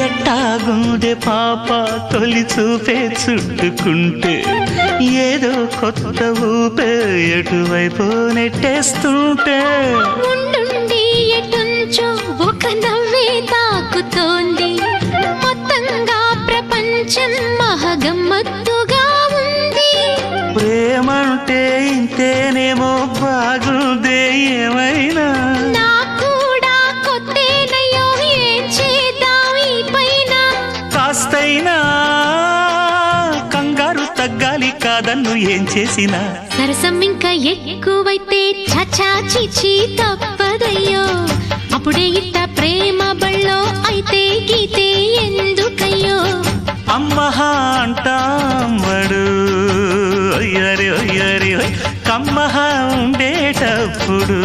ఎట్టాగుండే పాప తొలి చూపే చుట్టుకుంటే ఏదో కొత్త ఊపే ఎటువైపు నెట్టేస్తుంటే ఉండుండి ఎటుంచో ఒక నవ్వే తాకుతోంది మొత్తంగా ప్రపంచం మహగమ్మత్తుగా ఉంది ప్రేమంటే ఇంతేనేమో బాగుందే ఏమైనా కూడా కొత్తేనయ్యో ఏం చేద్దాం ఈ పైన కాస్తైనా కంగారు తగ్గాలి కాదన్ను ఏం చేసినా సరసం ఇంకా ఎక్కువైతే చచా చిచి తప్పదయ్యో అప్పుడే ఇట్ట ప్రేమ బళ్ళో అయితే గీతే ఎందుకయ్యో అమ్మహా అంటాడు అయ్యరే అయ్యరే కమ్మహా ఉండేటప్పుడు